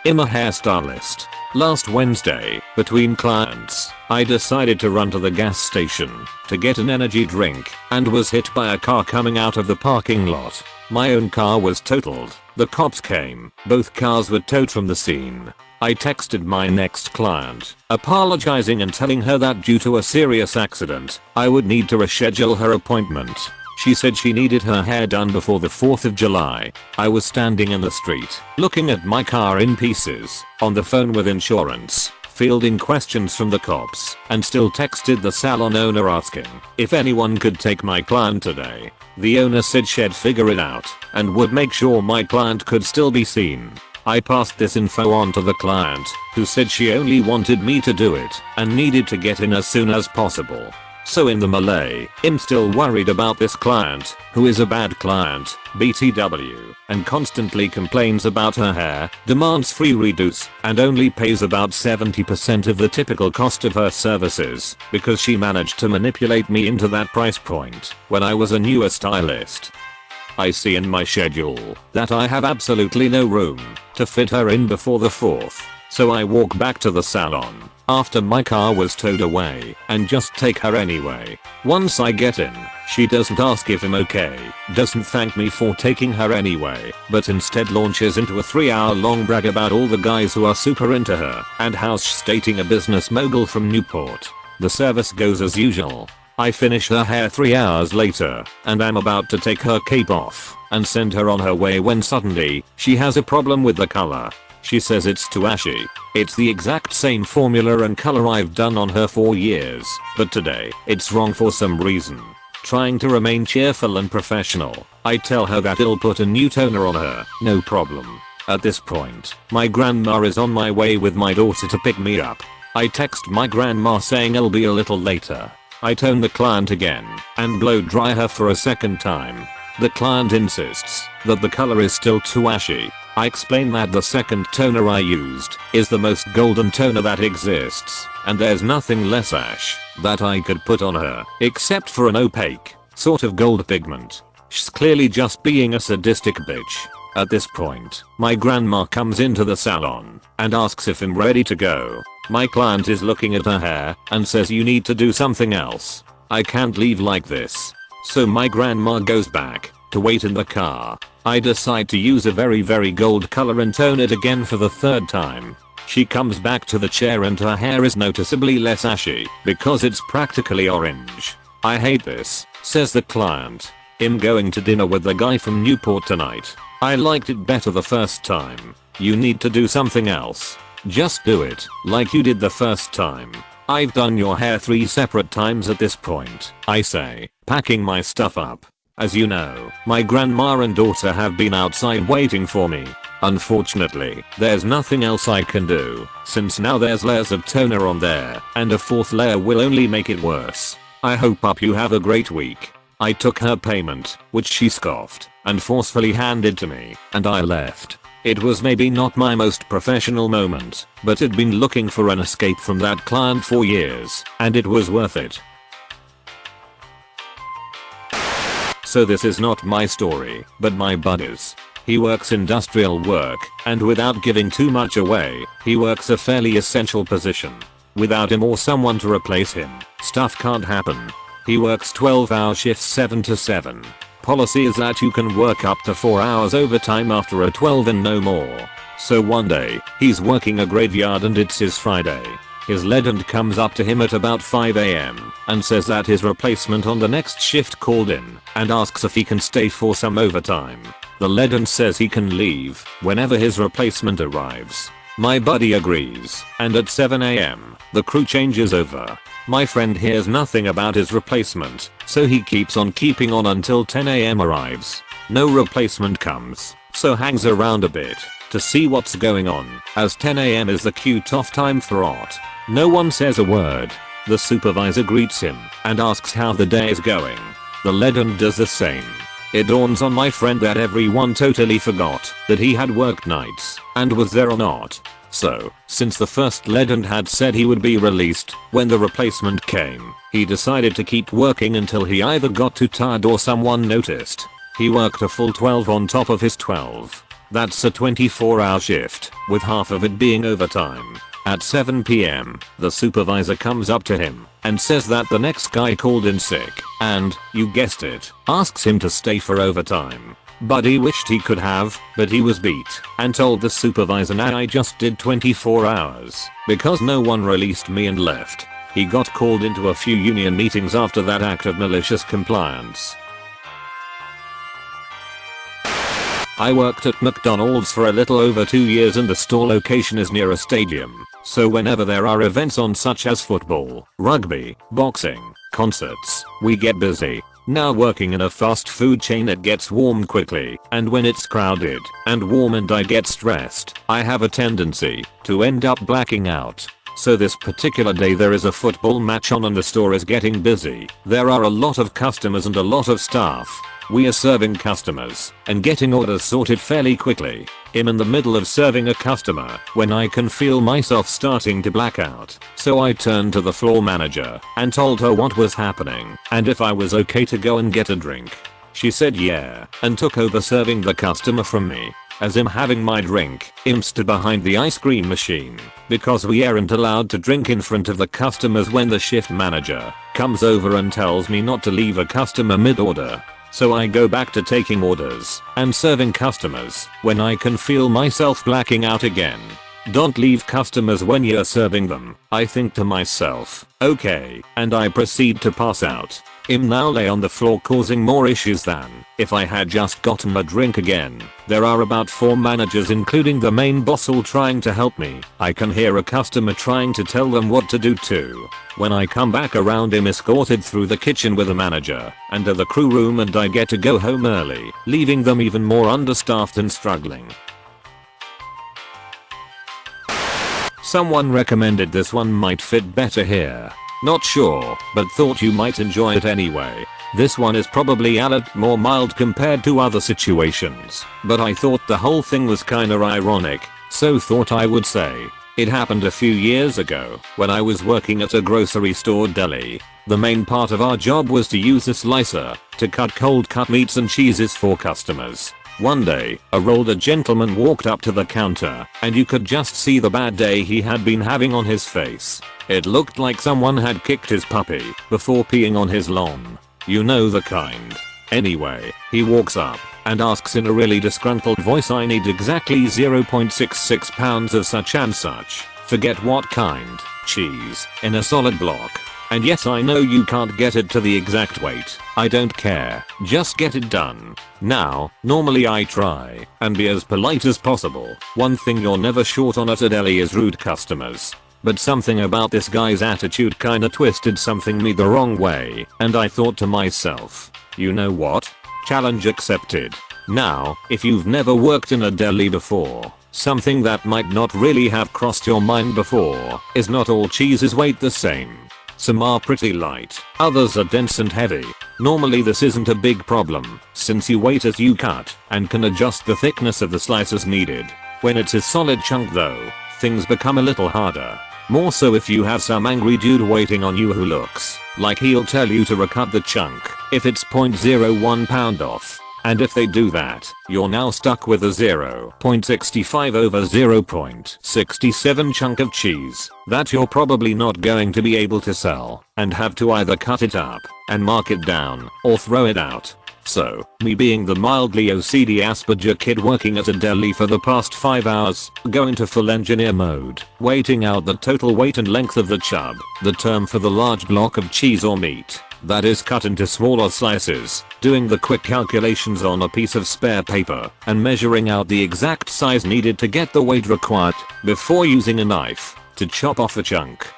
I'm a hairstylist. Last Wednesday, between clients, I decided to run to the gas station to get an energy drink and was hit by a car coming out of the parking lot. My own car was totaled. The cops came. Both cars were towed from the scene. I texted my next client, apologizing and telling her that due to a serious accident, I would need to reschedule her appointment. She said she needed her hair done before the 4th of July. I was standing in the street, looking at my car in pieces, on the phone with insurance, fielding questions from the cops, and still texted the salon owner asking if anyone could take my client today. The owner said she'd figure it out and would make sure my client could still be seen. I passed this info on to the client, who said she only wanted me to do it and needed to get in as soon as possible. So in the melee, I'm still worried about this client, who is a bad client, BTW, and constantly complains about her hair, demands free redos, and only pays about 70% of the typical cost of her services, because she managed to manipulate me into that price point when I was a newer stylist. I see in my schedule that I have absolutely no room to fit her in before the 4th, so I walk back to the salon after my car was towed away and just take her anyway. Once I get in, she doesn't ask if I'm okay, doesn't thank me for taking her anyway, but instead launches into a 3-hour long brag about all the guys who are super into her and how she's dating a business mogul from Newport. The service goes as usual. I finish her hair 3 hours later, and I'm about to take her cape off and send her on her way when suddenly, she has a problem with the color. She says it's too ashy. It's the exact same formula and color I've done on her for years, but today, it's wrong for some reason. Trying to remain cheerful and professional, I tell her that I'll put a new toner on her, no problem. At this point, my grandma is on my way with my daughter to pick me up. I text my grandma saying I'll be a little later. I tone the client again and blow dry her for a second time. The client insists that the color is still too ashy. I explain that the second toner I used is the most golden toner that exists, and there's nothing less ash that I could put on her except for an opaque sort of gold pigment. She's clearly just being a sadistic bitch. At this point, my grandma comes into the salon and asks if I'm ready to go. My client is looking at her hair and says you need to do something else. I can't leave like this. So my grandma goes back to wait in the car. I decide to use a very gold color and tone it again for the 3rd time. She comes back to the chair and her hair is noticeably less ashy because it's practically orange. I hate this, says the client. I'm going to dinner with the guy from Newport tonight. I liked it better the first time. You need to do something else. Just do it like you did the first time. I've done your hair 3 separate times at this point, I say, packing my stuff up. As you know, my grandma and daughter have been outside waiting for me. Unfortunately, there's nothing else I can do, since now there's layers of toner on there, and a 4th layer will only make it worse. I hope you have a great week. I took her payment, which she scoffed, and forcefully handed to me, and I left. It was maybe not my most professional moment, but I'd been looking for an escape from that client for years, and it was worth it. So this is not my story, but my buddy's. He works industrial work, and without giving too much away, he works a fairly essential position. Without him or someone to replace him, stuff can't happen. He works 12-hour shifts 7 to 7. Policy is that you can work up to 4 hours overtime after a 12 and no more. So one day, he's working a graveyard and it's his Friday. His legend comes up to him at about 5 AM and says that his replacement on the next shift called in and asks if he can stay for some overtime. The legend says he can leave whenever his replacement arrives. My buddy agrees, and at 7 AM, the crew changes over. My friend hears nothing about his replacement, so he keeps on keeping on until 10 AM arrives. No replacement comes, so hangs around a bit to see what's going on, as 10 AM is the cute-off time for art. No one says a word. The supervisor greets him and asks how the day is going. The legend does the same. It dawns on my friend that everyone totally forgot that he had worked nights and was there or not. So, since the first legend had said he would be released when the replacement came, he decided to keep working until he either got too tired or someone noticed. He worked a full 12 on top of his 12. That's a 24-hour shift, with half of it being overtime. At 7 PM, the supervisor comes up to him and says that the next guy called in sick and, you guessed it, asks him to stay for overtime. Buddy wished he could have, but he was beat and told the supervisor, "Nah, I just did 24 hours because no one released me," and left. He got called into a few union meetings after that act of malicious compliance. I worked at McDonald's for a little over 2 years and the store location is near a stadium, so whenever there are events on such as football, rugby, boxing, concerts, we get busy. Now working in a fast food chain, it gets warm quickly, and when it's crowded and warm and I get stressed, I have a tendency to end up blacking out. So this particular day there is a football match on and the store is getting busy. There are a lot of customers and a lot of staff. We are serving customers and getting orders sorted fairly quickly. I'm in the middle of serving a customer when I can feel myself starting to black out. So I turned to the floor manager and told her what was happening and if I was okay to go and get a drink. She said yeah and took over serving the customer from me. As I'm having my drink, I'm stood behind the ice cream machine because we aren't allowed to drink in front of the customers when the shift manager comes over and tells me not to leave a customer mid-order. So I go back to taking orders and serving customers when I can feel myself blacking out again. Don't leave customers when you're serving them, I think to myself. Okay, and I proceed to pass out. I'm now lay on the floor causing more issues than if I had just gotten a drink again. There are about 4 managers including the main boss all trying to help me. I can hear a customer trying to tell them what to do too. When I come back around, I'm escorted through the kitchen with a manager and to the crew room and I get to go home early, leaving them even more understaffed and struggling. Someone recommended this one might fit better here. Not sure, but thought you might enjoy it anyway. This one is probably a lot more mild compared to other situations, but I thought the whole thing was kinda ironic, so thought I would say. It happened a few years ago when I was working at a grocery store deli. The main part of our job was to use a slicer to cut cold cut meats and cheeses for customers. One day, a older gentleman walked up to the counter and you could just see the bad day he had been having on his face. It looked like someone had kicked his puppy before peeing on his lawn. You know the kind. Anyway, he walks up and asks in a really disgruntled voice, "I need exactly 0.66 pounds of such and such, forget what kind, cheese, in a solid block. And yes, I know you can't get it to the exact weight. I don't care. Just get it done." Now, normally I try and be as polite as possible. One thing you're never short on at a deli is rude customers. But something about this guy's attitude kinda twisted something me the wrong way, and I thought to myself, you know what? Challenge accepted. Now, if you've never worked in a deli before, something that might not really have crossed your mind before is not all cheeses weight the same. Some are pretty light, others are dense and heavy. Normally this isn't a big problem, since you weight as you cut and can adjust the thickness of the slices needed. When it's a solid chunk though, things become a little harder. More so if you have some angry dude waiting on you who looks like he'll tell you to recut the chunk if it's 0.01 pound off. And if they do that, you're now stuck with a 0.65 over 0.67 chunk of cheese that you're probably not going to be able to sell and have to either cut it up and mark it down or throw it out. So, me being the mildly OCD Asperger kid working at a deli for the past 5 hours, go into full engineer mode, weighting out the total weight and length of the chub, the term for the large block of cheese or meat that is cut into smaller slices, doing the quick calculations on a piece of spare paper, and measuring out the exact size needed to get the weight required, before using a knife to chop off a chunk.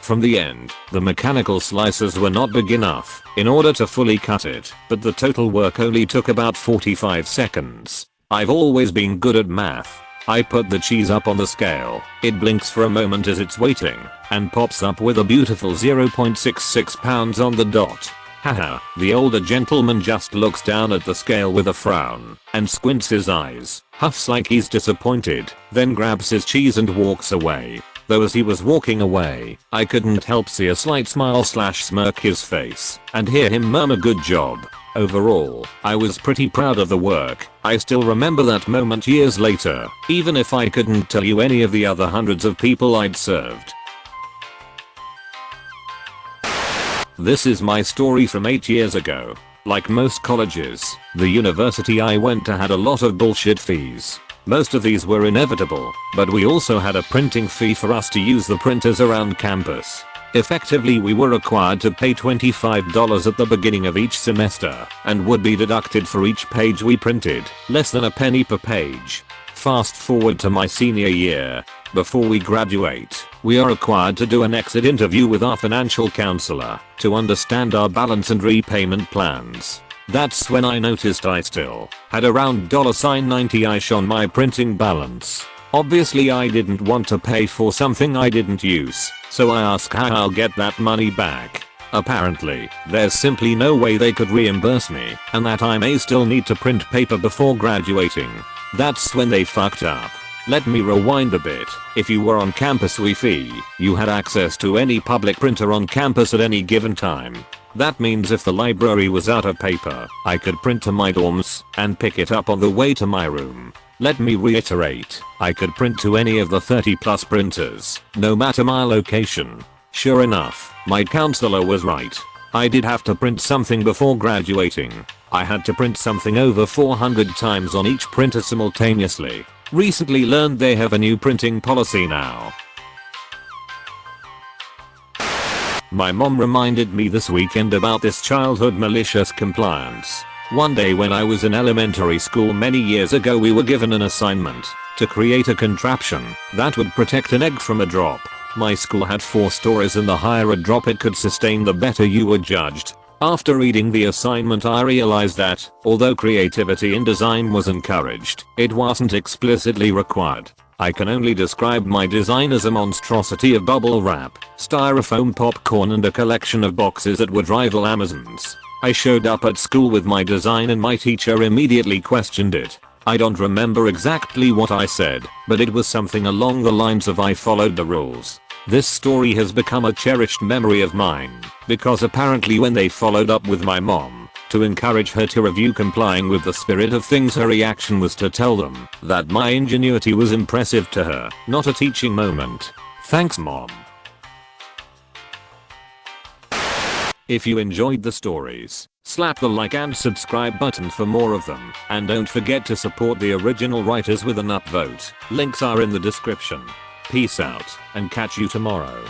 From the end, the mechanical slicers were not big enough in order to fully cut it, but the total work only took about 45 seconds. I've always been good at math. I put the cheese up on the scale, it blinks for a moment as it's waiting, and pops up with a beautiful 0.66 pounds on the dot. Haha, the older gentleman just looks down at the scale with a frown, and squints his eyes, huffs like he's disappointed, then grabs his cheese and walks away. Though as he was walking away, I couldn't help see a slight smile/smirk his face, and hear him murmur, "Good job." Overall, I was pretty proud of the work. I still remember that moment years later, even if I couldn't tell you any of the other hundreds of people I'd served. This is my story from 8 years ago. Like most colleges, the university I went to had a lot of bullshit fees. Most of these were inevitable, but we also had a printing fee for us to use the printers around campus. Effectively, we were required to pay $25 at the beginning of each semester and would be deducted for each page we printed, less than a penny per page. Fast forward to my senior year. Before we graduate, we are required to do an exit interview with our financial counselor to understand our balance and repayment plans. That's when I noticed I still had around $90-ish on my printing balance. Obviously I didn't want to pay for something I didn't use, so I asked how I'll get that money back. Apparently, there's simply no way they could reimburse me, and that I may still need to print paper before graduating. That's when they fucked up. Let me rewind a bit. If you were on campus Wi-Fi, you had access to any public printer on campus at any given time. That means if the library was out of paper, I could print to my dorms and pick it up on the way to my room. Let me reiterate, I could print to any of the 30+ printers, no matter my location. Sure enough, my counselor was right. I did have to print something before graduating. I had to print something over 400 times on each printer simultaneously. Recently learned they have a new printing policy now. My mom reminded me this weekend about this childhood malicious compliance. One day when I was in elementary school many years ago, we were given an assignment to create a contraption that would protect an egg from a drop. My school had 4 stories, and the higher a drop it could sustain, the better you were judged. After reading the assignment, I realized that, although creativity in design was encouraged, it wasn't explicitly required. I can only describe my design as a monstrosity of bubble wrap, styrofoam popcorn, and a collection of boxes that would rival Amazon's. I showed up at school with my design and my teacher immediately questioned it. I don't remember exactly what I said, but it was something along the lines of "I followed the rules." This story has become a cherished memory of mine, because apparently when they followed up with my mom to encourage her to review complying with the spirit of things, her reaction was to tell them that my ingenuity was impressive to her, not a teaching moment. Thanks, Mom. If you enjoyed the stories, slap the like and subscribe button for more of them, and don't forget to support the original writers with an upvote. Links are in the description. Peace out, and catch you tomorrow.